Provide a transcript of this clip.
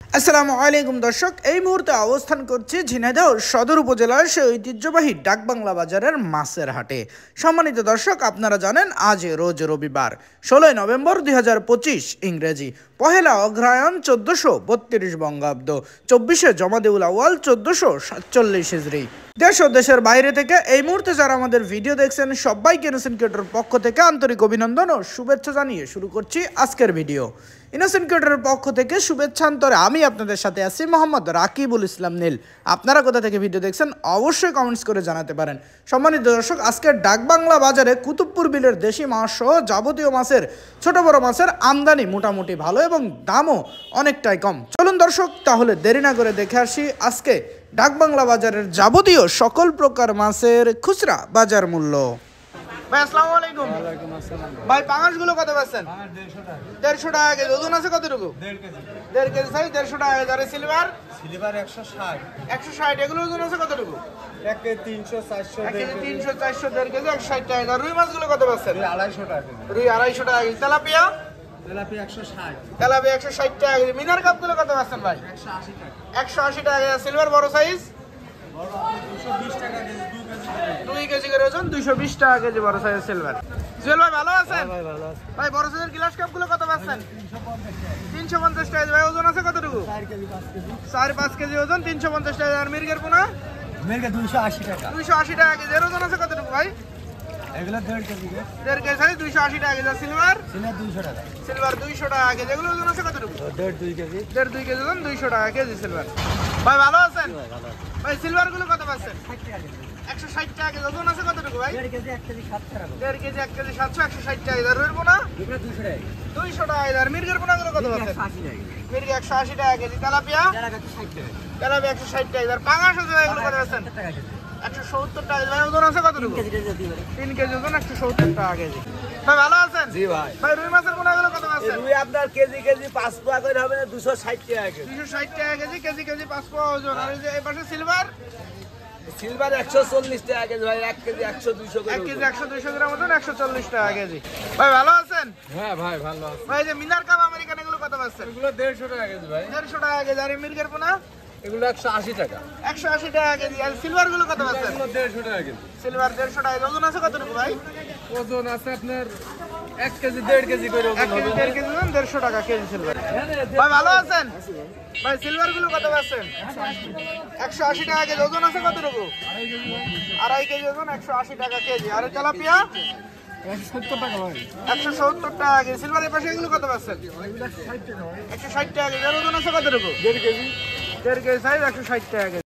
আসসালামু আলাইকুম দর্শক, এই মুহূর্তে অবস্থান করছি ঝিনাইদহ সদর উপজেলার সেই ঐতিহ্যবাহী ডাকবাংলা বাজারের মাছের হাটে। সম্মানিত দর্শক, আপনারা জানেন আজ রোজ রবিবার 16 নভেম্বর 2025 ইংরেজি, পহেলা অগ্রহায়ণ 1432 বঙ্গাব্দ, 24 জমাদেউল আউয়াল 1447 হিজরি। দেশ ও দেশের বাইরে থেকে এই মুহূর্তে যারা আমাদের ভিডিও দেখছেন সবাইকে ইনোসেন্ট ক্রিয়েটরের পক্ষ থেকে আন্তরিক অভিনন্দন ও শুভেচ্ছা জানিয়ে শুরু করছি আজকের ভিডিও। ইনোসেন্ট ক্রিয়েটরের পক্ষ থেকে শুভেচ্ছান্তরে আমি আপনাদের সাথে আছি মোহাম্মদ রাকিবুল ইসলাম নীল। আপনারা কোথা থেকে ভিডিও দেখছেন অবশ্যই কমেন্টস করে জানাতে পারেন। সম্মানিত দর্শক, আজকের ডাকবাংলা বাজারে কুতুবপুর বিলের দেশি মাছ সহ যাবতীয় মাছের ছোট বড় মাছের আমদানি মোটামুটি ভালো এবং দামও অনেকটাই কম। চলুন দর্শক, তাহলে দেরি না করে দেখে আসি আজকে ডাকবাংলা বাজারের যাবতীয় সকল প্রকার মাছের খুচরা বাজার মূল্য। ভাই আসসালামু আলাইকুম। ওয়ালাইকুম আসসালাম। ভাই পাঙাশ গুলো কত পাচ্ছেন? 150 টাকা কেজি। ওজন আছে কতটুকু? 1.5 কেজি সাইজ, 150 টাকা কেজি। আর সিলভার 160। 160। এগুলো ওজন আছে কতটুকু? 1 কেজি 300 400 1 কেজি 300 400 1.5 কেজি 160 টাকা। আর রুই মাছগুলো কত পাচ্ছেন? 250 টাকা কেজি। রুই 250 টাকা কেজি। Tilapia tilapia 160। তেলাপিয়া 160 টাকা কেজি। মিনার কাপগুলো কত পাচ্ছেন ভাই? 180 টাকা। 180 টাকা কেজি। সিলভার বড় সাইজ বড় 220 টাকা কেজি, 2 কেজি। 2 কেজি করে ওজন, 220 টাকা কেজি বড় সাইজের সিলভার। জুয়েল ভাই ভালো আছেন? ভাই ভালো আছে। ভাই বড় সাইজের গ্লাস কাপগুলো কত পাচ্ছেন? 350 টাকা। ভাই ওজন আছে কতটুকু? 4 কেজি 5 কেজি। 4-5 কেজি ওজন, 350 টাকা। আর মির্গের পোনা মেরকে 280 টাকা। 280 টাকা কেজি। এর ওজন আছে কতটুকু ভাই? এগুলো 1.5 কেজি রে। 1.5 কেজি সাইজ, 280 টাকা কেজি। আর সিলভার সিলে 200 টাকা। সিলভার 200 টাকা কেজি। এগুলো ওজন আছে কতটুকু? 1.5 2 কেজি। 1.5-2 কেজি ওজন, 200 টাকা কেজি সিলভার। ভাই ভালো আছেন? ভালো আছে। ভাই সিলভার গুলো কত পাচ্ছেন? 60 টাকা কেজি। 160 টাকা কেজি। ওজন আছে কতটুকু ভাই? 1.5 কেজি 1 কেজি 7 টাকা। 1.5 কেজি 1 কেজি 700, 160 টাকা কেজি। আর রুইর পোনা এগুলো 200 টাকা। 200 টাকা কেজি। আর মির্গের পোনা গুলো কত পাচ্ছেন? 180 টাকা। মির্গে 180 টাকা কেজি। তেলাপিয়া তেলাপিয়া 60 টাকা। তেলাপিয়া 160 টাকা কেজি। আর পাঙাশ আছে এগুলো কত পাচ্ছেন? 70 টাকা কেজি। 170 টাকা কেজি। ভাই ওজন আছে কতটুকু? 3 কেজি কেজি দিবেন। 3 কেজি ওজন, 170 টাকা কেজি। ভাই ভালো আছেন? জি ভাই। ভাই রুই মাছের পোনা গুলো কত পাচ্ছেন? রুই আপনার কেজি কেজি 5 টাকা করে হবে না, 260 টাকা কেজি। 260 টাকা কেজি। কেজি কেজি 5 পোয়া ওজন। আর এই যে এই পাশে সিলভার সিলভার 140 টাকা কেজি ভাই, 1 কেজি 100 200 করে। 1 কেজি 100-200 গ্রাম ওজন, 140 টাকা কেজি। ভাই ভালো আছেন? হ্যাঁ ভাই ভালো আছে। ভাই এই যে মিনার কাপ আমেরিকান এগুলো কত পাচ্ছেন? এগুলো 150 টাকা কেজি ভাই। 150 টাকা কেজি। আর এই মির্গের পোনা এগুলো 180 টাকা। 180 টাকা কেজি। আর সিলভার গুলো কত পাচ্ছেন? এগুলো 150 টাকা কেজি। সিলভার 150 টাকা কেজি। ওজন আছে কতটুকু ভাই? ওজন আছে আপনার 1 কেজি 1.5 কেজি করে 1 ওজন কেজি হবে। 1.5 কেজি ওজন, 150 টাকা কেজি সিলভার। ভাই ভালো আছেন? ভাই সিলভার গুলো কত পাচ্ছেন? 180 টাকা কেজি। ওজন আছে কতটুকু? 2.5 কেজি ওজন, 180 টাকা কেজি। আর এই তেলাপিয়া 170 টাকা ভাই। 170 টাকা কেজি। সিলভারের পাশে এগুলো কত পাচ্ছেন? 160 টাকা কেজি। আর ওজন আছে কতটুকু? 1.5 কেজি। 1.5 কেজি সাইজ, 160 টাকা কেজি।